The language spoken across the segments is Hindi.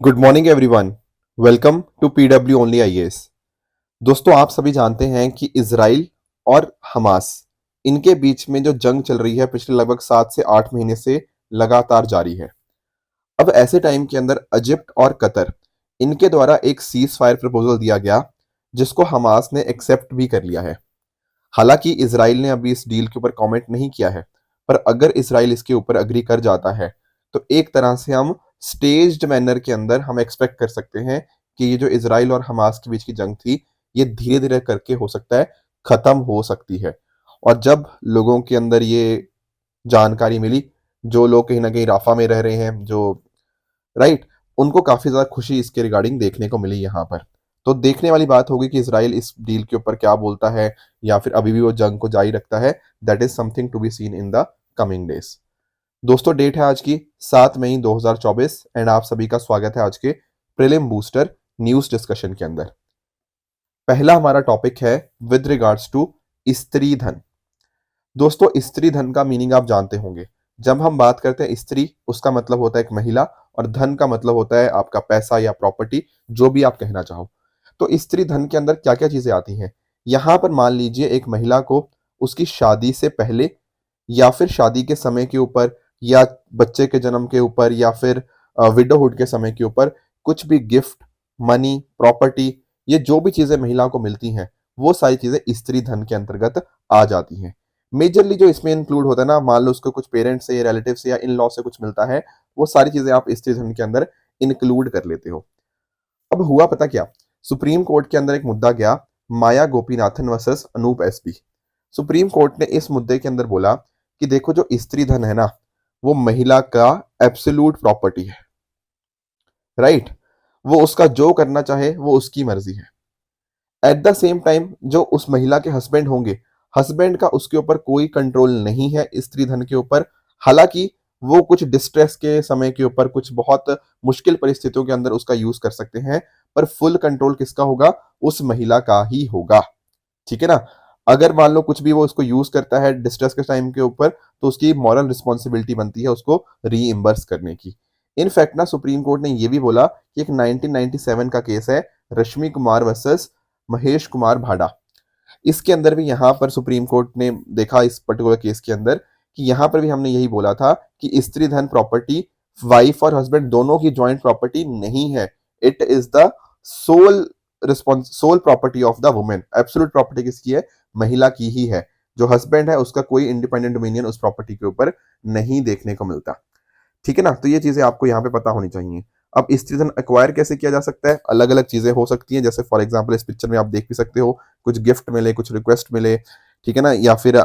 Good morning everyone. Welcome to PW Only IAS. दोस्तों, आप सभी जानते हैं कि इजराइल और हमास इनके बीच में जो जंग चल रही है पिछले लगभग 7 से 8 महीने से लगातार जारी है। अब ऐसे टाइम के अंदर इजिप्ट और कतर इनके द्वारा एक सीज फायर प्रपोजल दिया गया, जिसको हमास ने एक्सेप्ट भी कर लिया है। हालांकि इजराइल ने अभी इस डील के ऊपर कमेंट नहीं किया है, पर अगर इजराइल इसके ऊपर अग्री कर जाता है तो एक तरह से हम स्टेज्ड मैनर के अंदर हम एक्सपेक्ट कर सकते हैं कि ये जो इजराइल और हमास के बीच की जंग थी, ये धीरे धीरे करके हो सकता है खत्म हो सकती है। और जब लोगों के अंदर ये जानकारी मिली, जो लोग कहीं ना कहीं राफा में रह रहे हैं, जो राइट, उनको काफी ज्यादा खुशी इसके रिगार्डिंग देखने को मिली यहाँ पर। तो देखने वाली बात होगी कि इसराइल इस डील के ऊपर क्या बोलता है, या फिर अभी भी वो जंग को जारी रखता है। That is something to be seen in the coming days. दोस्तों, डेट है आज की 7 मई 2024 एंड आप सभी का स्वागत है आज के प्रीलिम बूस्टर न्यूज डिस्कशन के अंदर। पहला हमारा टॉपिक है विद रिगार्ड्स टू स्त्री धन। दोस्तों, स्त्री धन का मीनिंग आप जानते होंगे। जब हम बात करते हैं स्त्री, उसका मतलब होता है एक महिला, और धन का मतलब होता है आपका पैसा या प्रॉपर्टी, जो भी आप कहना चाहो। तो स्त्री धन के अंदर क्या क्या चीजें आती हैं? यहां पर मान लीजिए एक महिला को उसकी शादी से पहले या फिर शादी के समय के ऊपर, या बच्चे के जन्म के ऊपर, या फिर विडोहुड के समय के ऊपर कुछ भी गिफ्ट, मनी, प्रॉपर्टी, ये जो भी चीजें महिला को मिलती हैं, वो सारी चीजें स्त्री धन के अंतर्गत आ जाती हैं। मेजरली जो इसमें इंक्लूड होता है ना, मान लो उसको कुछ पेरेंट्स से, रिलेटिव से या इन लॉ से कुछ मिलता है, वो सारी चीजें आप स्त्री धन के अंदर इंक्लूड कर लेते हो। अब हुआ पता क्या, सुप्रीम कोर्ट के अंदर एक मुद्दा गया, Maya Gopinathan versus Anoop SP. Supreme Court ने इस मुद्दे के अंदर बोला कि देखो, जो स्त्री धन है ना, वो महिला का एब्सोल्यूट प्रॉपर्टी है, राइट। वो उसका जो करना चाहे वो उसकी मर्जी है। एट द सेम टाइम जो उस महिला के हस्बैंड होंगे, हस्बैंड का उसके ऊपर कोई कंट्रोल नहीं है स्त्री धन के ऊपर। हालांकि वो कुछ डिस्ट्रेस के समय के ऊपर, कुछ बहुत मुश्किल परिस्थितियों के अंदर उसका यूज कर सकते हैं, पर फुल कंट्रोल किसका होगा? उस महिला का ही होगा। ठीक है ना। अगर मान लो कुछ भी वो उसको यूज करता है डिस्ट्रेस के टाइम के ऊपर, तो उसकी मॉरल रिस्पॉन्सिबिलिटी बनती है उसको रीइम्बर्स करने की। इनफैक्ट ना, सुप्रीम कोर्ट ने ये भी बोला कि एक 1997 का केस है, रश्मि कुमार वर्सेस महेश कुमार भाडा। इसके अंदर भी यहाँ पर सुप्रीम कोर्ट ने देखा इस पर्टिकुलर केस के अंदर कि यहाँ पर भी हमने यही बोला था कि स्त्री धन प्रॉपर्टी वाइफ और हस्बैंड दोनों की जॉइंट प्रॉपर्टी नहीं है। It is the sole sole property of the women. Absolute property किसकी है? महिला की ही है। जो हस्बैंड है उसका कोई इंडिपेंडेंट डोमिनियन उस प्रॉपर्टी के ऊपर नहीं देखने को मिलता। ठीक है ना। तो ये चीजें आपको यहाँ पे पता होनी चाहिए। अब स्त्री धन एक्वायर कैसे किया जा सकता है? अलग अलग चीजें हो सकती हैं, जैसे फॉर एग्जांपल इस पिक्चर में आप देख भी सकते हो, कुछ गिफ्ट मिले, कुछ रिक्वेस्ट मिले, ठीक है ना। या फिर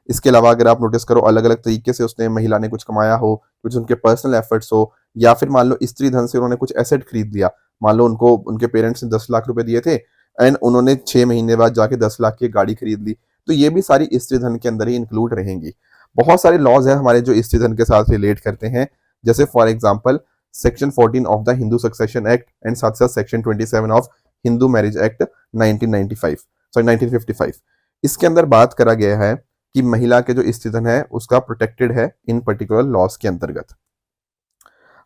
इसके अलावा अगर आप नोटिस करो, अलग अलग तरीके से उसने, महिला ने कुछ कमाया हो, कुछ उनके पर्सनल एफर्ट्स हो, या फिर मान लो स्त्री धन से उन्होंने कुछ एसेट खरीद लिया। मान लो उनको उनके पेरेंट्स ने 10 लाख रुपए दिए थे, एंड उन्होंने 6 महीने बाद जाके 10 लाख की गाड़ी खरीद ली। तो ये भी सारी स्त्री धन के अंदर ही इंक्लूड रहेंगी। बहुत सारे लॉज है हमारे जो स्त्री धन के साथ रिलेट करते हैं, जैसे for example section 14 of the Hindu succession act, and साथ साथ section 27 of Hindu marriage act 1995, sorry 1955। इसके अंदर बात करा गया है कि महिला के जो स्त्री धन है उसका प्रोटेक्टेड है इन पर्टिकुलर लॉज के अंतर्गत।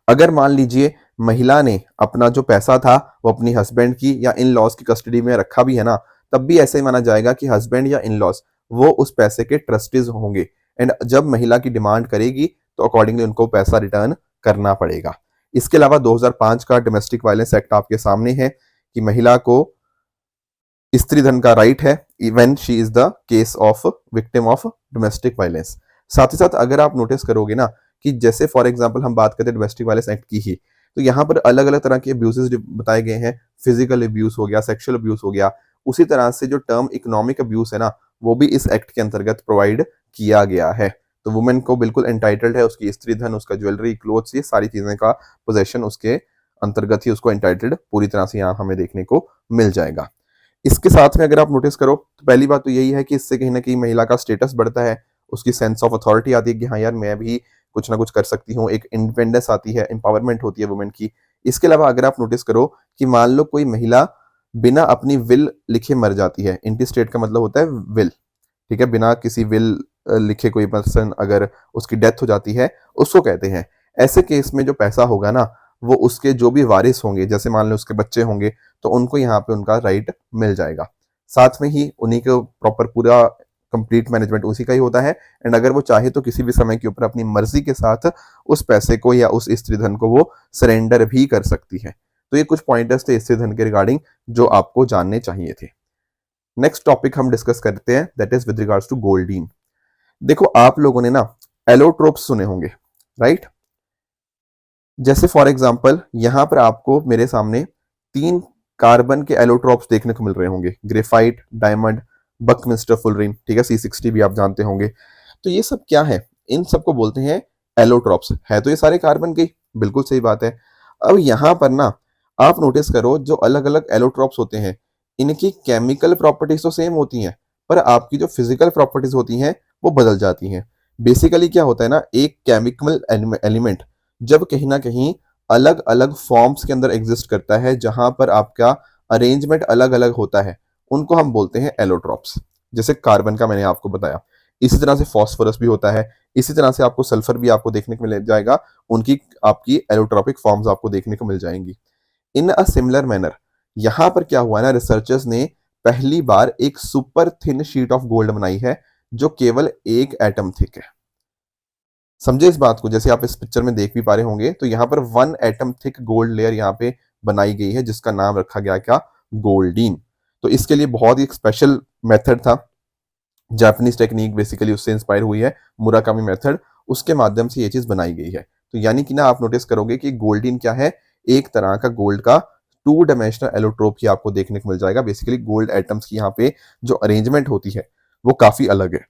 अगर मान लीजिए महिला ने अपना जो पैसा था वो अपनी हस्बैंड की या इन लॉज की कस्टडी में रखा भी है ना, तब भी ऐसे ही माना जाएगा कि हस्बैंड या इन लॉज वो उस पैसे के ट्रस्टीज होंगे, एंड जब महिला की डिमांड करेगी तो अकॉर्डिंगली उनको पैसा रिटर्न करना पड़ेगा। इसके अलावा 2005 का डोमेस्टिक वायलेंस एक्ट आपके सामने है कि महिला को स्त्री धन का राइट है even she is the case of victim of domestic violence. साथ ही साथ अगर आप नोटिस करोगे ना कि जैसे फॉर एग्जांपल हम बात करते हैं डोमेस्टिक वायलेंस एक्ट की ही, तो यहाँ पर अलग अलग तरह के अब्यूजेस बताए गए हैं। फिजिकल अब्यूज हो गया, सेक्सुअल अब्यूज हो गया। उसी तरह से जो टर्म इकोनॉमिक अब्यूज है ना, वो भी इस एक्ट के अंतर्गत प्रोवाइड किया गया है। तो वुमेन को बिल्कुल एंटाइटल्ड है, उसकी स्त्री धन, उसका ज्वेलरी, क्लोथ्स, ये सारी चीजें का पोजेशन उसके अंतर्गत ही उसको एंटाइटल्ड पूरी तरह से यहाँ हमें देखने को मिल जाएगा। इसके साथ में अगर आप नोटिस करो तो पहली बात तो यही है कि इससे कहीं ना कहीं महिला का स्टेटस बढ़ता है, उसकी सेंस ऑफ अथॉरिटी आती है कि हाँ यार, मैं भी कुछ ना कुछ कर सकती हूँ, एक इंडिपेंडेंस आती है, एम्पावरमेंट होती है वुमेन की। इसके अलावा अगर आप नोटिस करो कि मान लो कोई महिला बिना अपनी विल लिखे मर जाती है, इंटीस्टेट का मतलब होता है विल, ठीक है, बिना किसी विल लिखे कोई पर्सन अगर उसकी डेथ हो जाती है, उसको कहते हैं। ऐसे केस में जो पैसा होगा ना, वो उसके जो भी वारिस होंगे, जैसे मान लो उसके बच्चे होंगे, तो उनको यहाँ पे उनका राइट मिल जाएगा। साथ में ही उन्हीं को प्रॉपर पूरा कंप्लीट मैनेजमेंट उसी का ही होता है। एंड अगर वो चाहे तो किसी भी समय के ऊपर अपनी मर्जी के साथ उस पैसे को या उस स्त्री धन को वो सरेंडर भी कर सकती है। तो ये कुछ पॉइंटर्स थे स्त्री धन के रिगार्डिंग जो आपको जानने चाहिए थे। नेक्स्ट टॉपिक हम डिस्कस करते हैं, that is with regards to गोल्डीन। देखो आप लोगों ने ना एलोट्रोप्स सुने होंगे, राइट? जैसे फॉर एग्जांपल यहां पर आपको मेरे सामने 3 कार्बन के एलोट्रोप्स देखने को मिल रहे होंगे, ग्रेफाइट, डायमंड, बकमिस्टर फुलरिन, ठीक है, C60 भी आप जानते होंगे। तो ये सब क्या है? इन सबको बोलते हैं एलोट्रोप्स। है तो ये सारे कार्बन के, बिल्कुल सही बात है। अब यहां पर ना आप नोटिस करो, जो अलग अलग एलोट्रोप्स होते हैं इनकी केमिकल प्रॉपर्टीज तो सेम होती हैं, पर आपकी जो फिजिकल प्रॉपर्टीज होती हैं वो बदल जाती हैं। बेसिकली क्या होता है ना, एक केमिकल एलिमेंट जब कहीं ना कहीं अलग अलग फॉर्म्स के अंदर एग्जिस्ट करता है, जहां पर आपका अरेंजमेंट अलग अलग होता है, उनको हम बोलते हैं एलोट्रोप्स। जैसे कार्बन का मैंने आपको बताया, इसी तरह से फॉस्फोरस भी होता है, इसी तरह से आपको सल्फर भी आपको देखने को मिल जाएगा, उनकी आपकी एलोट्रोपिक फॉर्म्स आपको देखने को मिल जाएंगी। इन अ सिमिलर मैनर यहां पर क्या हुआ ना, रिसर्चर्स ने पहली बार एक super thin sheet of gold बनाई है जो केवल 1 एटम थिक है। समझे इस बात को? जैसे आप इस पिक्चर में देख भी पा रहे होंगे, तो यहाँ पर 1 एटम थिक गोल्ड लेयर यहाँ पे बनाई गई है, जिसका नाम रखा गया क्या? गोल्डीन। तो इसके लिए बहुत ही स्पेशल मेथड था, जापानीज टेक्निक बेसिकली उससे इंस्पायर हुई है, मुराकामी मेथड, उसके माध्यम से ये चीज बनाई गई है। तो यानी कि ना आप नोटिस करोगे कि गोल्डीन क्या है? एक तरह का गोल्ड का 2 डायमेंशनल एलोट्रोप ही आपको देखने को मिल जाएगा। बेसिकली गोल्ड एटम्स की यहाँ पे जो अरेंजमेंट होती है वो काफी अलग है।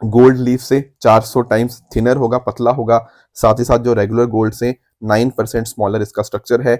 गोल्ड लीफ से 400 टाइम्स थिनर होगा, पतला होगा। साथ ही साथ जो रेगुलर गोल्ड से 9% स्मॉलर इसका स्ट्रक्चर है।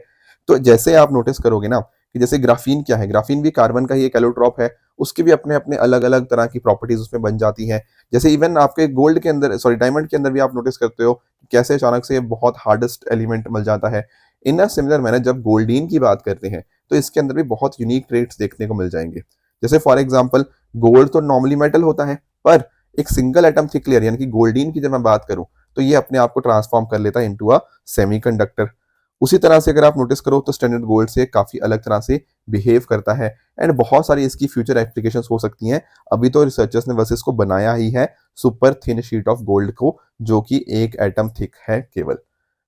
तो जैसे आप नोटिस करोगे ना कि जैसे ग्राफीन क्या है, ग्राफीन भी कार्बन का ही एक एलोट्रॉप है, उसके भी अपने अपने अलग अलग तरह की प्रॉपर्टीज उसमें बन जाती हैं। जैसे इवन आपके गोल्ड के अंदर, सॉरी डायमंड के अंदर भी आप नोटिस करते हो कैसे अचानक से बहुत हार्डेस्ट एलिमेंट मिल जाता है। इन अ सिमिलर मैनर जब गोल्डीन की बात करते हैं तो इसके अंदर भी बहुत यूनिक ट्रेट्स देखने को मिल जाएंगे। जैसे फॉर एग्जाम्पल गोल्ड तो नॉर्मली मेटल होता है, पर एक सिंगल एटम थिक लेयर यानी कि गोल्डीन की जब मैं बात करूं तो ये अपने आप को ट्रांसफॉर्म कर लेता है इनटू अ सेमीकंडक्टर। उसी तरह से अगर आप नोटिस करो तो स्टैंडर्ड गोल्ड से काफी अलग तरह से बिहेव करता है। एंड बहुत सारी इसकी फ्यूचर एप्लीकेशंस हो सकती हैं। अभी तो रिसर्चर्स ने बस इसको बनाया ही है super thin sheet of gold को, जो कि 1 एटम थिक है केवल।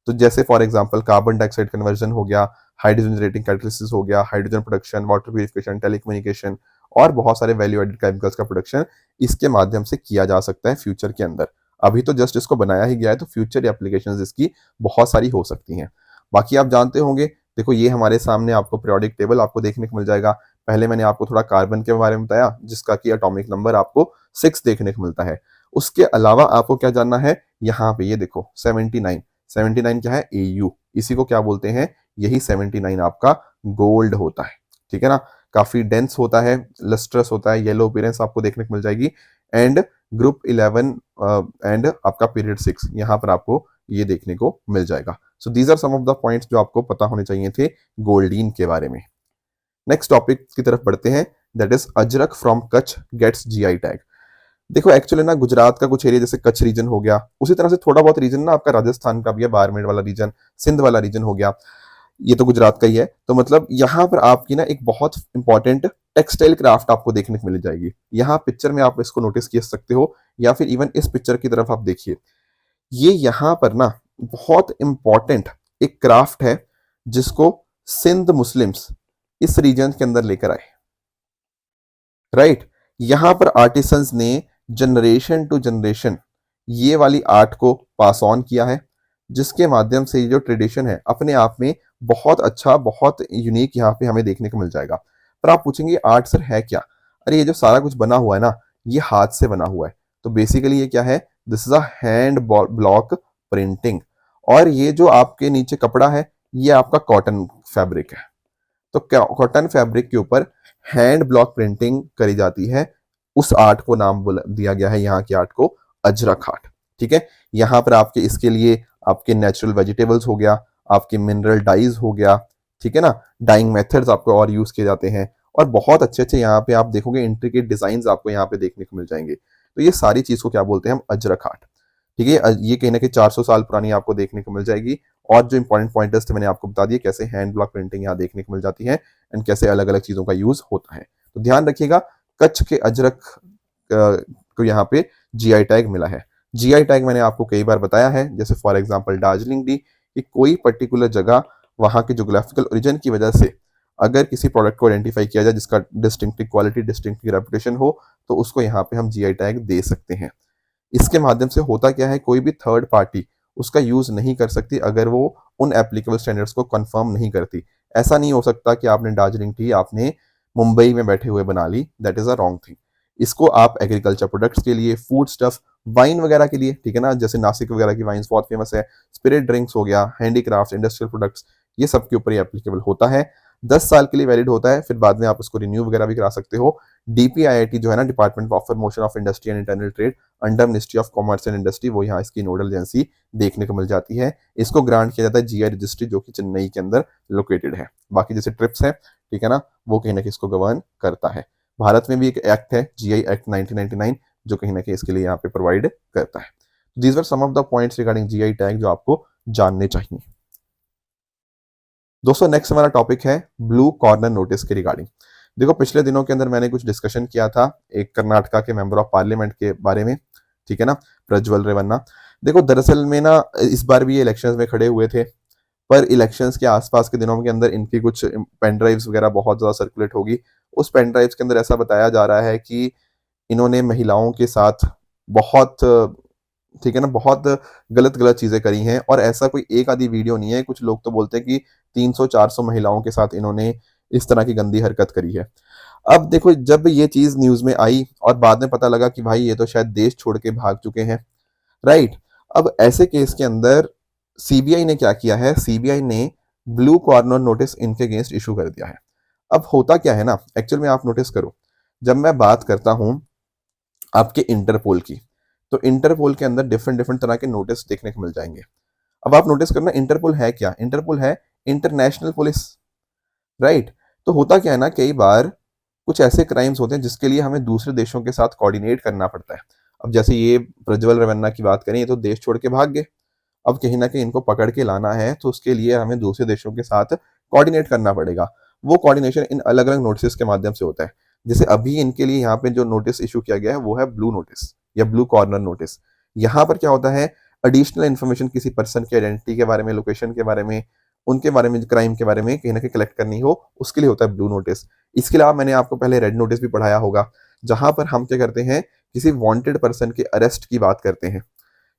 तो जैसे for example carbon dioxide conversion हो गया, हाइड्रोजन जनरेटिंग कैटालिसिस हो गया, hydrogen production, water purification, telecommunication और बहुत सारे वैल्यू एडेड केमिकल्स का प्रोडक्शन इसके माध्यम से किया जा सकता है फ्यूचर के अंदर। अभी तो जस्ट इसको बनाया ही गया है, तो फ्यूचर एप्लीकेशंस इसकी बहुत सारी हो सकती हैं। बाकी आप जानते होंगे, देखो ये हमारे सामने आपको पीरियोडिक टेबल आपको देखने को मिल जाएगा। पहले मैंने आपको थोड़ा कार्बन के बारे में बताया, जिसका कि एटॉमिक नंबर आपको 6 देखने को मिलता है। उसके अलावा आपको क्या जानना है, यहाँ पे ये देखो 79, 79 क्या है? AU। इसी को क्या बोलते हैं? यही 79 आपका गोल्ड होता है, ठीक है ना? काफी डेंस होता है, लस्ट्रस होता है, येलो अपीयरेंस आपको देखने को मिल जाएगी। एंड ग्रुप 11 एंड आपका पीरियड 6 यहाँ पर आपको ये देखने को मिल जाएगा। So these are some of the points जो आपको पता होने चाहिए थे गोल्डीन के बारे में। नेक्स्ट टॉपिक की तरफ बढ़ते हैं, that is Ajrak from Kutch gets GI tag. देखो एक्चुअली ना गुजरात का कुछ एरिया जैसे कच्छ रीजन हो गया, उसी तरह से थोड़ा बहुत रीजन ना आपका राजस्थान का भी है, बाड़मेर वाला रीजन, सिंध वाला रीजन हो गया, ये तो गुजरात का ही है। तो मतलब यहाँ पर आपकी ना एक बहुत इंपॉर्टेंट टेक्सटाइल क्राफ्ट आपको देखने को मिल जाएगी। यहाँ पिक्चर में आप इसको नोटिस कर सकते हो, या फिर इवन इस पिक्चर की तरफ आप देखिए, ये यहाँ पर ना बहुत इंपॉर्टेंट एक क्राफ्ट है जिसको सिंध मुस्लिम्स इस रीजन के अंदर लेकर आए, राइट? यहां पर आर्टिसंस ने जनरेशन टू जनरेशन ये वाली आर्ट को पास ऑन किया है, जिसके माध्यम से ये जो ट्रेडिशन है अपने आप में बहुत अच्छा, बहुत यूनिक यहाँ पे हमें देखने को मिल जाएगा। पर आप पूछेंगे आर्ट सर है क्या? अरे ये जो सारा कुछ बना हुआ है ना, ये हाथ से बना हुआ है। तो बेसिकली ये क्या है? This is a hand block printing. और ये जो आपके नीचे कपड़ा है ये आपका कॉटन फैब्रिक है। तो कॉटन फैब्रिक के ऊपर हैंड ब्लॉक प्रिंटिंग करी जाती है। उस आर्ट को नाम दिया गया है, यहाँ की आर्ट को अजरक आर्ट, ठीक है? यहाँ पर आपके इसके लिए आपके नेचुरल वेजिटेबल्स हो गया, आपके मिनरल डाइज हो गया, ठीक है ना? डाइंग मेथड्स आपको और यूज किए जाते हैं, और बहुत अच्छे अच्छे यहाँ पे आप देखोगे इंट्रिकेट डिजाइन आपको यहाँ पे देखने को मिल जाएंगे। तो ये सारी चीज को क्या बोलते हैं हम? अजरक आर्ट, ठीक है? ये कहीं ना कहीं 400 साल पुरानी आपको देखने को मिल जाएगी। और जो इंपॉर्टेंट पॉइंटर्स थे मैंने आपको बता दिए, कैसे हैंड ब्लॉक प्रिंटिंग यहाँ देखने को मिल जाती है एंड कैसे अलग अलग चीज़ों का यूज़ होता है। तो ध्यान रखिएगा, कच्छ के अजरक को यहाँ पे जीआई टैग मिला है। जीआई टैग मैंने आपको कई बार बताया है, जैसे फॉर एग्जांपल दार्जिलिंग टी, कि कोई पर्टिकुलर जगह वहाँ के जोग्राफिकल ओरिजिन की वजह से अगर किसी प्रोडक्ट को आइडेंटिफाई किया जाए जिसका डिस्टिंक्टिव क्वालिटी, डिस्टिंक्टिव रेपुटेशन हो, तो उसको यहाँ पे हम जीआई टैग दे सकते हैं। इसके माध्यम से होता क्या है, कोई भी थर्ड पार्टी उसका यूज नहीं कर सकती अगर वो उन एप्लीकेबल स्टैंडर्ड्स को कंफर्म नहीं करती। ऐसा नहीं हो सकता कि आपने दार्जिलिंग टी आपने मुंबई में बैठे हुए बना ली, that is a wrong thing. इसको आप एग्रीकल्चर प्रोडक्ट्स के लिए, फूड स्टफ, वाइन वगैरह के लिए, ठीक है ना, जैसे नासिक वगैरह की वाइन्स बहुत फेमस है, स्पिरिट ड्रिंक्स हो गया, हैंडीक्राफ्ट, इंडस्ट्रियल प्रोडक्ट्स, ये सब के ऊपर ये एप्लीकेबल होता है। 10 साल के लिए वैलिड होता है, फिर बाद में आप उसको रिन्यू वगैरह भी करा सकते हो। डीपीआईआईटी जो है ना, department of promotion of industry and internal trade, under ministry of commerce and industry, वो यहाँ इसकी नोडल एजेंसी देखने को मिल जाती है। इसको ग्रांट किया जाता है जीआई रजिस्ट्री, जो कि चेन्नई के अंदर लोकेटेड है। बाकी जैसे ट्रिप्स है, ठीक है ना, वो कहीं ना कहीं इसको गवर्न करता है। भारत में भी एक एक्ट है, जीआई एक्ट 1999, जो कहीं ना कहीं इसके लिए यहाँ पे प्रोवाइड करता है। These were some of the points regarding GI tag जो आपको जानने चाहिए। दोस्तों नेक्स्ट हमारा टॉपिक है ब्लू कॉर्नर नोटिस के रिगार्डिंग। देखो पिछले दिनों के अंदर मैंने कुछ डिस्कशन किया था एक कर्नाटका के मेंबर ऑफ पार्लियामेंट के बारे में, ठीक है ना, प्रज्वल रेवन्ना। देखो दरअसल में ना इस बार भी ये इलेक्शंस में खड़े हुए थे, पर इलेक्शंस के आसपास के दिनों के अंदर इनकी कुछ पेन ड्राइव्स वगैरह बहुत ज़्यादा सर्कुलेट होगी। उस पेन ड्राइव्स के अंदर ऐसा बताया जा रहा है कि इन्होंने महिलाओं के साथ बहुत, ठीक है ना, बहुत गलत गलत चीजें करी हैं। और ऐसा कोई एक आधी वीडियो नहीं है, कुछ लोग तो बोलते हैं कि 300-400 महिलाओं के साथ इन्होंने इस तरह की गंदी हरकत करी है। अब देखो जब ये चीज न्यूज में आई और बाद में पता लगा कि भाई ये तो शायद देश छोड़ के भाग चुके हैं, राइट। अब ऐसे केस के अंदर सीबीआई ने क्या किया है, सीबीआई ने ब्लू कॉर्नर नोटिस इनके अगेंस्ट इशू कर दिया है। अब होता क्या है ना, एक्चुअल में आप नोटिस करो, जब मैं बात करता हूं आपके इंटरपोल की, तो इंटरपोल के अंदर डिफरेंट डिफरेंट तरह के नोटिस देखने को मिल जाएंगे। अब आप नोटिस करना, इंटरपोल है क्या, इंटरपोल है इंटरनेशनल पुलिस, राइट। तो होता क्या है ना, कई बार कुछ ऐसे क्राइम्स होते हैं जिसके लिए हमें दूसरे देशों के साथ कोऑर्डिनेट करना पड़ता है। अब जैसे ये प्रज्वल रेवन्ना की बात करें, ये तो देश छोड़ के भाग गए, अब कहीं ना कहीं इनको पकड़ के लाना है, तो उसके लिए हमें दूसरे देशों के साथ कोऑर्डिनेट करना पड़ेगा। वो कोऑर्डिनेशन इन अलग अलग नोटिस के माध्यम से होता है। जैसे अभी इनके लिए यहाँ पे जो नोटिस इशू किया गया है वो है ब्लू नोटिस या ब्लू कॉर्नर नोटिस। यहाँ पर क्या होता है, एडिशनल इन्फॉर्मेशन किसी पर्सन की आइडेंटिटी के बारे में, लोकेशन के बारे में, उनके बारे में, क्राइम के बारे में कहीं ना कहीं कलेक्ट करनी हो, उसके लिए होता है ब्लू नोटिस। इसके अलावा मैंने आपको पहले रेड नोटिस भी पढ़ाया होगा, जहां पर हम क्या करते हैं, किसी वांटेड पर्सन के अरेस्ट की बात करते हैं।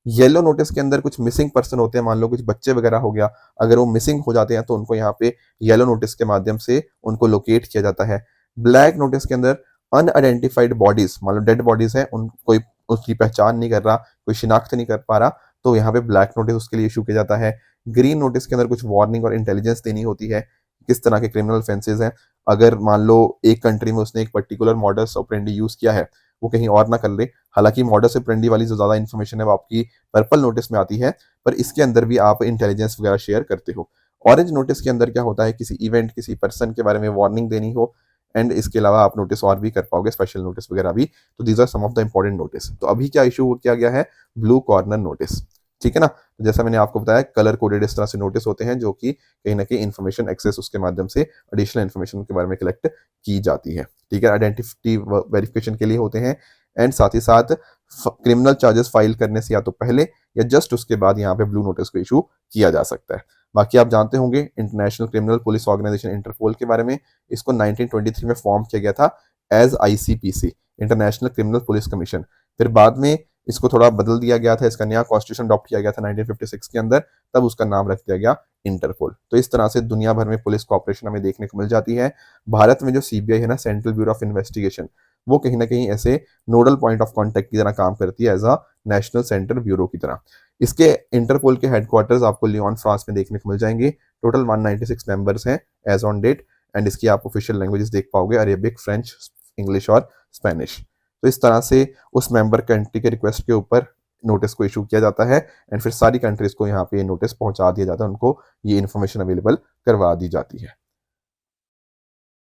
येलो नोटिस के अंदर कुछ मिसिंग पर्सन होते हैं, मान लो कुछ बच्चे वगैरह हो गया, अगर वो मिसिंग हो जाते हैं तो उनको यहाँ पे येलो नोटिस के माध्यम से उनको लोकेट किया जाता है। ब्लैक नोटिस के अंदर अनआइडेंटिफाइड बॉडीज, मान लो डेड बॉडीज है, उन कोई उसकी पहचान नहीं कर रहा, कोई शिनाख्त नहीं कर पा रहा, तो यहाँ पे ब्लैक नोटिस उसके लिए इशू किया जाता है। ग्रीन नोटिस के अंदर कुछ वार्निंग और इंटेलिजेंस देनी होती है, किस तरह के क्रिमिनल ऑफेंसेस हैं। अगर मान लो एक कंट्री में उसने एक पर्टिकुलर मॉडस ऑपरेंडी यूज किया है, वो कहीं और ना कर ले। हालांकि मॉडस ऑपरेंडी वाली जो ज्यादा इन्फॉर्मेशन है वो आपकी पर्पल नोटिस में आती है, पर इसके अंदर भी आप इंटेलिजेंस वगैरह शेयर करते हो। ऑरेंज नोटिस के अंदर क्या होता है, किसी इवेंट, किसी पर्सन के बारे में वार्निंग देनी हो, एंड इसके अलावा आप नोटिस और भी कर पाओगे, स्पेशल नोटिस वगैरह भी। तो these are some of the important notice. तो अभी क्या इशू किया गया है, ब्लू कॉर्नर नोटिस, ठीक है ना। तो जैसा मैंने आपको बताया, कलर कोडेड इस तरह से नोटिस होते हैं जो कि कहीं ना कहीं इन्फॉर्मेशन एक्सेस उसके माध्यम से एडिशनल इन्फॉर्मेशन के बारे में कलेक्ट की जाती है, ठीक है, आइडेंटिटी वेरिफिकेशन के लिए होते हैं। एंड साथ ही साथ क्रिमिनल चार्जेस फाइल करने से या तो पहले या जस्ट उसके बाद यहाँ पे ब्लू नोटिस को इशू किया जा सकता है। बाकी आप जानते होंगे international criminal police organisation Interpol के बारे में, इसको 1923 में फॉर्म किया गया था as ICPC, international criminal police commission. फिर बाद में इसको थोड़ा बदल दिया गया था, इसका नया कॉन्स्टिट्यूशन अडॉप्ट किया गया था 1956 के अंदर, तब उसका नाम रख दिया गया इंटरपोल। तो इस तरह से दुनिया भर में पुलिस कॉपरेशन हमें देखने को मिल जाती है। भारत में जो सीबीआई है ना, सेंट्रल ब्यूरो ऑफ इन्वेस्टिगेशन, वो कहीं ना कहीं ऐसे नोडल पॉइंट ऑफ कॉन्टेक्ट की तरह काम करती है, as a national centre bureau की तरह। इसके इंटरपोल के हेडक्वार्टर्स आपको लियोन फ्रांस में देखने को मिल जाएंगे। टोटल 196 मेंबर्स हैं एज ऑन डेट, एंड इसकी आप ऑफिशियल लैंग्वेजेस देख पाओगे, अरेबिक, फ्रेंच, इंग्लिश और स्पेनिश। तो इस तरह से उस मेंबर कंट्री के रिक्वेस्ट के ऊपर नोटिस को इशू किया जाता है, एंड फिर सारी कंट्रीज को यहाँ पे नोटिस पहुंचा दिया जाता है, उनको ये इन्फॉर्मेशन अवेलेबल करवा दी जाती है।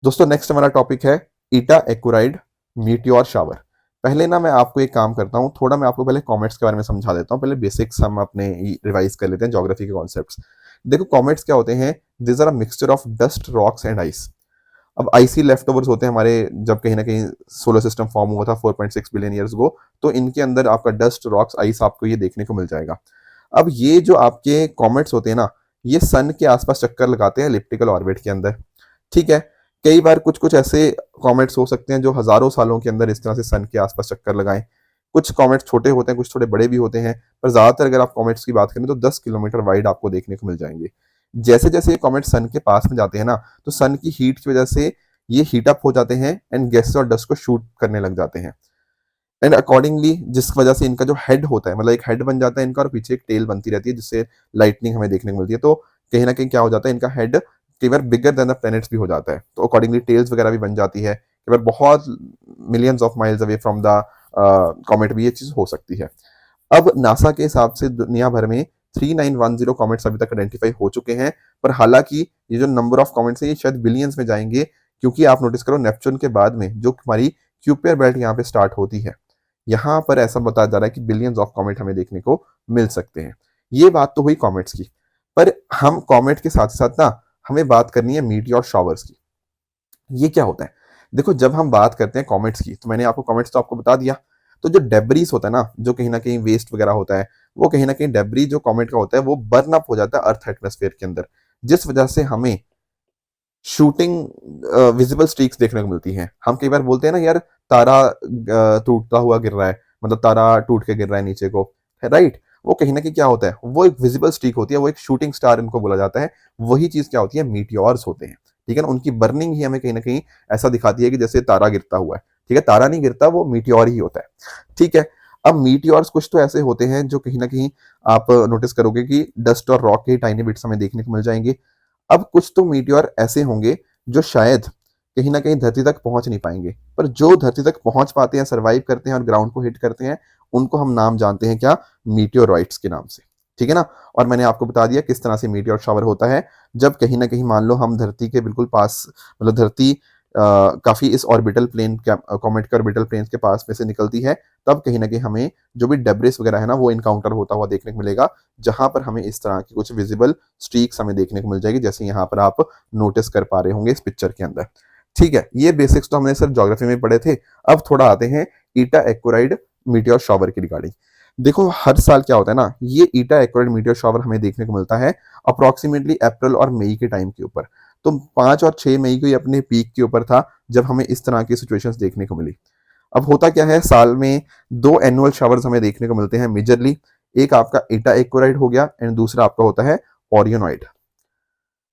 दोस्तों नेक्स्ट हमारा टॉपिक है ईटा एक्यूराइड मीटियोर शावर। पहले ना मैं आपको एक काम करता हूँ, थोड़ा मैं आपको पहले कॉमेट्स के बारे में समझा देता हूँ, पहले बेसिक्स हम अपने रिवाइज कर लेते हैं, ज्योग्राफी के कॉन्सेप्ट्स। देखो कॉमेट्स क्या होते हैं, this are a mixture of dust, rocks and ice. अब आईसी लेफ्ट ओवर्स होते हैं हमारे, जब कहीं ना कहीं सोलर सिस्टम फॉर्म हुआ था 4.6 बिलियन ईयर्स गो, तो इनके अंदर आपका डस्ट, रॉक्स, आइस आपको ये देखने को मिल जाएगा। अब ये जो आपके कॉमेट्स होते हैं ना, ये सन के आसपास चक्कर लगाते हैं एलिप्टिकल ऑर्बिट के अंदर, ठीक है। कई बार कुछ कुछ ऐसे कॉमेट्स हो सकते हैं जो हजारों सालों के अंदर इस तरह से सन के आसपास चक्कर लगाएं। कुछ कॉमेट्स छोटे होते हैं, कुछ थोड़े बड़े भी होते हैं, पर ज्यादातर अगर आप कॉमेट्स की बात करें तो 10 किलोमीटर वाइड आपको देखने को मिल जाएंगे। जैसे जैसे ये कॉमेट सन के पास में जाते हैं ना, तो सन की हीट की वजह से ये हीट अप हो जाते हैं एंड गैसेस और डस्ट को शूट करने लग जाते हैं। एंड अकॉर्डिंगली जिस वजह से इनका जो हेड होता है, मतलब एक हेड बन जाता है इनका और पीछे एक टेल बनती रहती है जिससे लाइटनिंग हमें देखने को मिलती है। तो कहीं ना कहीं क्या हो जाता है, इनका हेड कई बार बिगर देन द प्लैनेट्स भी हो जाता है, तो अकॉर्डिंगली टेल्स वगैरह भी बन जाती है। कई बार बहुत millions of miles away from the comet भी ये चीज हो सकती है। अब नासा के हिसाब से दुनिया भर में 3910 कॉमेट्स अभी तक आइडेंटिफाई हो चुके हैं, पर हालांकि ये जो नंबर ऑफ कॉमेट्स है ये शायद बिलियंस में जाएंगे, क्योंकि आप नोटिस करो नेपच्यून के बाद में जो हमारी क्यूपियर बेल्ट यहाँ पे स्टार्ट होती है, यहाँ पर ऐसा बताया जा रहा है कि बिलियंस ऑफ कॉमेट हमें देखने को मिल सकते हैं। ये बात तो हुई कॉमेट्स की, पर हम कॉमेट के साथ साथ ना हमें बात करनी है मीटियोर शॉवर्स की। ये क्या होता है, देखो जब हम बात करते हैं कॉमेट्स की, तो मैंने आपको कॉमेट्स तो आपको बता दिया। तो जो डेब्रीज होता है ना, जो कहीं ना कहीं वेस्ट वगैरह होता है, वो कहीं ना कहीं डेब्री जो कॉमेट का होता है वो बर्न अप हो जाता है अर्थ एटमोस्फेयर के अंदर, जिस वजह से हमें शूटिंग विजिबल स्ट्रीक्स देखने को मिलती हैं। हम कई बार बोलते हैं ना यार, तारा टूटता हुआ गिर रहा है, मतलब तारा टूट के गिर रहा है नीचे को, राइट। वो कहीं ना कहीं क्या होता है, वो एक विजिबल स्ट्रीक होती है, वो एक शूटिंग स्टार इनको बोला जाता है। वही चीज क्या होती है, मीटियोर्स होते हैं, ठीक है ना। उनकी बर्निंग ही हमें कहीं ना कहीं ऐसा दिखाती है कि जैसे तारा गिरता हुआ है, ठीक है। तारा नहीं गिरता, वो मीटियोर ही होता है, ठीक है। अब मीटियोर्स कुछ तो ऐसे होते हैं जो कहीं ना कहीं आप नोटिस करोगे कि डस्ट और रॉक के टाइनी बिट्स हमें देखने को मिल जाएंगे। अब कुछ तो मीटियोर ऐसे होंगे जो शायद कहीं ना कहीं धरती तक पहुंच नहीं पाएंगे, पर जो धरती तक पहुंच पाते हैं, सरवाइव करते हैं और ग्राउंड को हिट करते हैं, उनको हम नाम जानते हैं क्या, मीटियोराइट्स के नाम से, ठीक है ना। और मैंने आपको बता दिया किस तरह से मीटियोर शावर होता है। जब कहीं ना कहीं मान लो हम धरती के बिल्कुल पास, मतलब धरती काफी इस ऑर्बिटल प्लेन, कॉमेट के ऑर्बिटल प्लेन के पास में से निकलती है, तब कहीं ना कहीं हमें जो भी डेब्रिस वगैरह है ना, वो इनकाउंटर होता हुआ देखने को मिलेगा, जहां पर हमें इस तरह की कुछ विजिबल स्ट्रीक्स हमें देखने को मिल जाएगी, जैसे यहाँ पर आप नोटिस कर पा रहे होंगे इस पिक्चर के अंदर, ठीक है। ये बेसिक्स तो हमने सर ज्योग्राफी में पढ़े थे। अब थोड़ा आते हैं ईटा एक्वाराइड मीटियोर शावर की रिगार्डिंग। देखो हर साल क्या होता है ना, ये ईटा एक्वाराइड मीटियोर शावर हमें देखने को मिलता है अप्रोक्सीमेटली अप्रैल और मई के टाइम के ऊपर। तो 5 और 6 मई को ये अपने पीक के ऊपर था जब हमें इस तरह की सिचुएशंस देखने को मिली। अब होता क्या है, साल में 2 एनुअल शावर्स हमें देखने को मिलते हैं मेजरली। एक आपका ईटा एक्वाराइड हो गया एंड दूसरा आपका होता है ओरियनॉइड,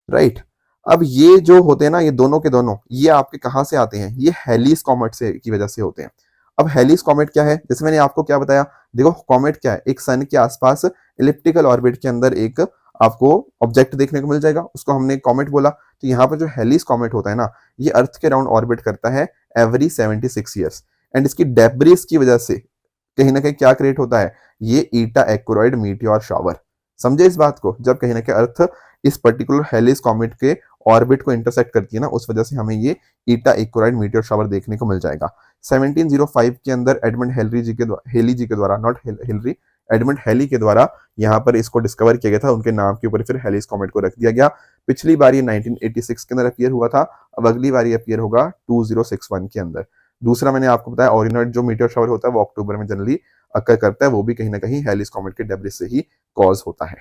राइट। अब ये जो होते हैं ना, ये दोनों के दोनों ये आपके कहाँ से आते हैं, ये हेलिस कॉमेट से की वजह से होते हैं। अब हेलिस कॉमेट क्या है, जैसे मैंने आपको क्या बताया, देखो कॉमेट क्या है, एक सन के आसपास इलिप्टिकल ऑर्बिट के अंदर एक आपको ऑब्जेक्ट देखने को मिल जाएगा, उसको हमने कॉमेट बोला। तो यहाँ पर जो हेलिस कॉमेट होता है ना, ये अर्थ के राउंड ऑर्बिट करता है एवरी 76 ईयर्स, एंड इसकी डेब्रिस की वजह से कहीं ना कहीं क्या क्रिएट होता है, ये ईटा एक्वाराइड मीटियोर शावर। समझे इस बात को, जब कहीं ना कहीं अर्थ इस पर्टिकुलर हेलिस कॉमेट के ऑर्बिट को इंटरसेक्ट करती है ना, उस वजह से हमें ये ईटा एक्वाराइड मीटियोर शावर देखने को मिल जाएगा। 1705 के अंदर एडमंड हेली जी के द्वारा, नॉट हिलरी, एडमंड हेली के द्वारा यहाँ पर इसको डिस्कवर किया गया था। उनके नाम के ऊपर फिर हेलिस कॉमेट को रख दिया गया। पिछली बार ये 1986 के अंदर अपीयर हुआ था, अब अगली बार ये अपीयर होगा 2061 के अंदर। दूसरा मैंने आपको बताया ओरियनॉइड जो मीटियोर शावर होता है वो अक्टूबर में जनरली अकर करता है, वो भी कहीं ना कहीं हेलिस कॉमेट के डेब्रिस से ही कॉज होता है,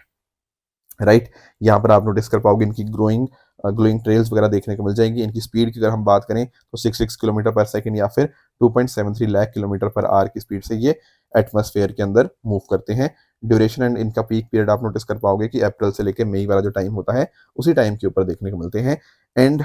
राइट। यहाँ पर आप नोटिस कर पाओगे इनकी ग्लोइंग ट्रेल्स वगैरह देखने को मिल जाएंगी। इनकी स्पीड की अगर हम बात करें तो 66 किलोमीटर पर सेकंड या फिर 2.73 लाख किलोमीटर पर आवर की स्पीड से ये एटमॉस्फेयर के अंदर मूव करते हैं। ड्यूरेशन एंड इनका पीक पीरियड आप नोटिस कर पाओगे कि अप्रैल से लेकर मई वाला जो टाइम होता है उसी टाइम के ऊपर देखने को मिलते हैं। एंड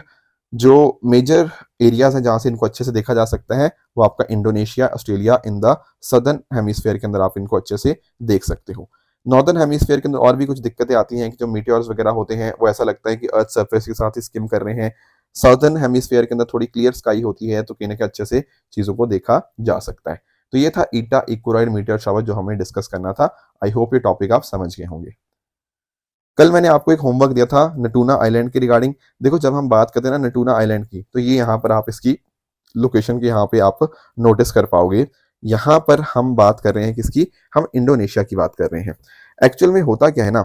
जो मेजर एरियाज हैं जहां से इनको अच्छे से देखा जा सकता है, वो आपका Indonesia, Australia, in the southern hemisphere के अंदर आप इनको अच्छे से देख सकते हो। नॉर्दर्न हेमिस्फेयर के अंदर और भी कुछ दिक्कतें आती हैं कि जो मीटियोर्स वगैरह होते हैं वो ऐसा लगता है कि अर्थ सरफेस के साथ ही स्किम कर रहे हैं। साउदर्न हेमिस्फेयर के अंदर थोड़ी क्लियर स्काई होती है, तो कहीं ना कहीं अच्छे से चीजों को देखा जा सकता है। तो ये था ईटा इक्वराइड मीटियोर शावर जो हमें डिस्कस करना था। आई होप ये टॉपिक आप समझ गए होंगे। कल मैंने आपको एक होमवर्क दिया था नटूना आइलैंड की रिगार्डिंग। देखो जब हम बात करते हैं ना नटूना आइलैंड की, तो ये यहाँ पर आप इसकी लोकेशन की यहाँ पे आप नोटिस कर पाओगे। यहाँ पर हम बात कर रहे हैं किसकी, हम इंडोनेशिया की बात कर रहे हैं। एक्चुअल में होता क्या है ना,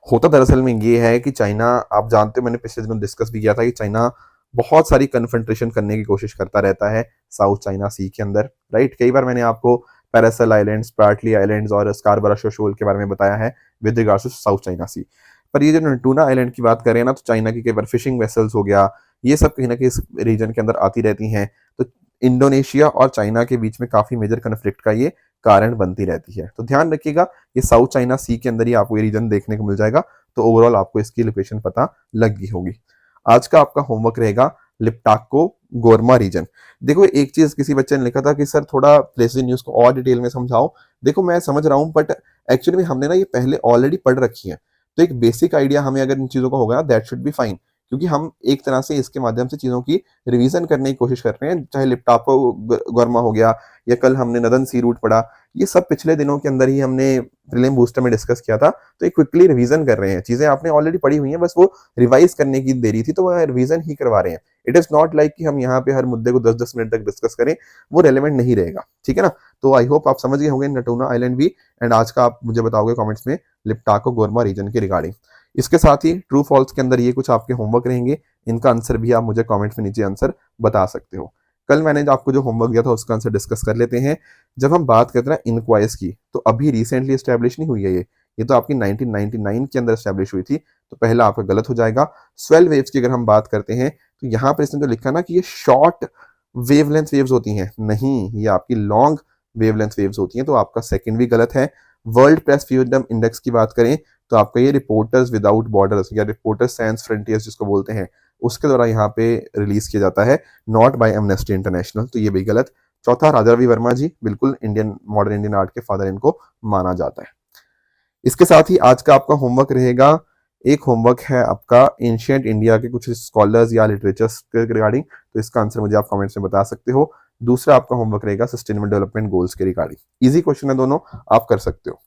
होता दरअसल में ये है कि चाइना, आप जानते हो मैंने पिछले दिनों डिस्कस भी किया था कि चाइना बहुत सारी कन्फ्रंट्रेशन करने की कोशिश करता रहता है साउथ चाइना सी के अंदर, राइट। कई बार मैंने आपको पैरासल आइलैंड्स, स्प्रैटली आइलैंड्स और स्कारबरा शोल के बारे में बताया है with regards to South China Sea. पर ये जो टूना आइलैंड की बात करें ना, तो चाइना की कई बार फिशिंग वेसल्स हो गया, ये सब कहीं ना कहीं इस रीजन के अंदर आती रहती हैं। तो इंडोनेशिया और चाइना के बीच में काफी मेजर कन्फ्लिक्ट का ये कारण बनती रहती है। तो ध्यान रखिएगा, ये साउथ चाइना सी के अंदर ही आपको ये रीजन देखने को मिल जाएगा। तो ओवरऑल आपको इसकी लोकेशन पता लग गई होगी। आज का आपका होमवर्क रहेगा लिप्टाको गोरमा रीजन। देखो एक चीज किसी बच्चे ने लिखा था कि सर थोड़ा प्लेस न्यूज को और डिटेल में समझाओ। देखो मैं समझ रहा हूँ, बट एक्चुअली में हमने ना ये पहले ऑलरेडी पढ़ रखी है, तो एक बेसिक आइडिया हमें अगर इन चीजों का होगा ना, दैट शुड बी फाइन। क्योंकि हम एक तरह से इसके माध्यम से चीजों की रिवीजन करने की कोशिश कर रहे हैं। चाहे लिप्टाको गोरमा हो गया, या कल हमने नदन सी रूट पढ़ा, ये सब पिछले दिनों के अंदर ही हमने प्रीलिम बूस्टर में डिस्कस किया था। तो एक क्विकली रिवीजन कर रहे हैं, चीजें आपने ऑलरेडी पढ़ी हुई हैं, बस वो रिवाइज करने की देरी थी, तो वो रिवीजन ही करवा रहे हैं। इट इज नॉट लाइक कि हम यहाँ पे हर मुद्दे को 10-10 मिनट तक डिस्कस करें, वो रेलेवेंट नहीं रहेगा, ठीक है ना। तो आई होप आप समझ गए होंगे नटूना आइलैंड भी, एंड आज का आप मुझे बताओगे कमेंट्स में लिप्टाको गोरमा रीजन के रिगार्डिंग। इसके साथ ही ट्रू फॉल्स के अंदर ये कुछ आपके होमवर्क रहेंगे, इनका आंसर भी आप मुझे कमेंट्स में नीचे आंसर बता सकते हो। कल मैंने जो आपको जो होमवर्क दिया था उसका आंसर डिस्कस कर लेते हैं। जब हम बात करते हैं इनक्वाइज की, तो अभी रिसेंटली स्टैब्लिश नहीं हुई है ये तो आपकी 1999 के अंदर स्टैब्लिश हुई थी, तो पहला आपका गलत हो जाएगा। स्वेल वेव्स की अगर हम बात करते हैं, तो यहाँ पर इसने जो लिखा ना कि ये शॉर्ट वेवलेंथ वेव्स होती हैं, नहीं, ये आपकी लॉन्ग वेवलेंथ वेव्स होती हैं, तो आपका सेकंड भी गलत है। वर्ल्ड प्रेस फ्रीडम इंडेक्स की बात करें, तो आपका ये रिपोर्टर्स विदाउट बॉर्डर्स या रिपोर्टर्स सैंस फ्रंटियर्स जिसको बोलते हैं, उसके द्वारा यहाँ पे रिलीज किया जाता है, नॉट बाय एमनेस्टी इंटरनेशनल, तो ये भी गलत। चौथा राजा रवि वर्मा जी, बिल्कुल इंडियन मॉडर्न इंडियन आर्ट के फादर इनको माना जाता है। इसके साथ ही आज का आपका होमवर्क रहेगा, एक होमवर्क है आपका एंशिएंट इंडिया के कुछ स्कॉलर्स या लिटरेचर्स के रिगार्डिंग, तो इसका आंसर मुझे आप कमेंट्स में बता सकते हो। दूसरा आपका होमवर्क रहेगा सस्टेनेबल डेवलपमेंट गोल्स के रिगार्डिंग। इजी क्वेश्चन है दोनों, आप कर सकते हो।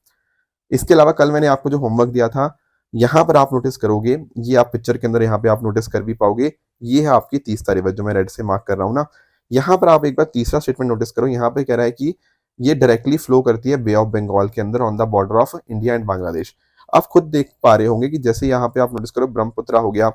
इसके अलावा कल मैंने आपको जो होमवर्क दिया था, यहाँ पर आप नोटिस करोगे, ये आप पिक्चर के अंदर यहाँ पे आप नोटिस कर भी पाओगे, ये है आपकी 30 तारीख जो मैं रेड से मार्क कर रहा हूँ ना। यहाँ पर आप एक बार तीसरा स्टेटमेंट नोटिस करो, यहाँ पे कह रहा है कि ये डायरेक्टली फ्लो करती है बे ऑफ बंगाल के अंदर on the border of India and Bangladesh. आप खुद देख पा रहे होंगे कि जैसे यहाँ पे आप नोटिस करो ब्रह्मपुत्र हो गया,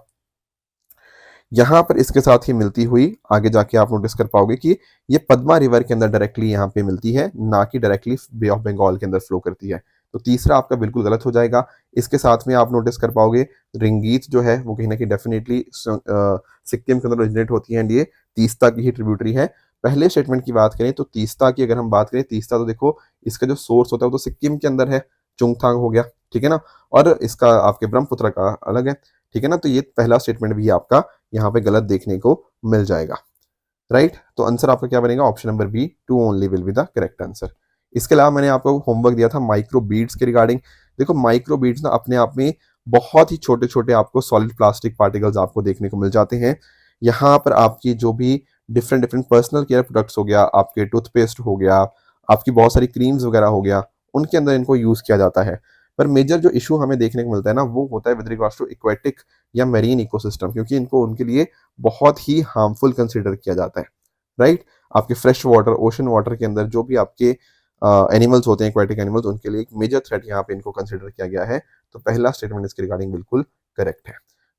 यहाँ पर इसके साथ ही मिलती हुई आगे जाके आप नोटिस कर पाओगे कि ये पद्मा रिवर के अंदर डायरेक्टली यहाँ पे मिलती है, ना कि डायरेक्टली बे ऑफ बंगाल के अंदर फ्लो करती है। तो तीसरा आपका बिल्कुल गलत हो जाएगा। इसके साथ में आप नोटिस कर पाओगे रिंगीत जो है वो कहीं ना कहीं डेफिनेटली सिक्किम के अंदर ओरिजिनेट होती है, एंड ये तीस्ता की ही ट्रिब्यूटरी है। पहले स्टेटमेंट की बात करें तो तीस्ता की अगर हम बात करें, तीस्ता तो देखो इसका जो सोर्स होता है वो तो सिक्किम के अंदर है, चुंगथांग हो गया, ठीक है ना, और इसका आपके ब्रह्मपुत्र का अलग है, ठीक है ना। तो ये पहला स्टेटमेंट भी आपका यहाँ पे गलत देखने को मिल जाएगा, राइट। तो आंसर आपका क्या बनेगा, option number B, two only will be the correct answer. इसके अलावा मैंने आपको होमवर्क दिया था माइक्रो बीड्स के रिगार्डिंग। देखो माइक्रो बीड्स ना अपने आप में बहुत ही छोटे छोटे आपको सॉलिड प्लास्टिक पार्टिकल्स आपको देखने को मिल जाते हैं। यहाँ पर आपकी जो भी different different personal care products हो गया, आपके टूथपेस्ट हो गया, आपकी बहुत सारी क्रीम्स वगैरह हो गया, उनके अंदर इनको यूज किया जाता है। पर मेजर जो इशू हमें देखने को मिलता है ना, वो होता है विद रिगार्ड्स टू एक्वेटिक या मेरीन इकोसिस्टम, क्योंकि इनको उनके लिए बहुत ही हार्मफुल कंसिडर किया जाता है, राइट। आपके फ्रेश वाटर, ओशन वाटर के अंदर जो भी आपके एनिमल्स होते हैं, एक्वेटिक एनिमल्स, उनके लिए एक मेजर थ्रेट यहाँ पे इनको कंसिडर किया गया है। तो पहला स्टेटमेंट इसके रिगार्डिंग बिल्कुल करेक्ट है।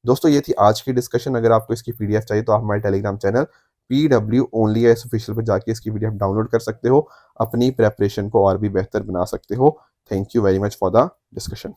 दोस्तों ये थी आज की डिस्कशन। अगर आपको इसकी पीडीएफ चाहिए तो आप हमारे Telegram channel PW only official पर जाके इसकी पीडीएफ डाउनलोड कर सकते हो, अपनी प्रेपरेशन को और भी बेहतर बना सकते हो। Thank you very much for the discussion.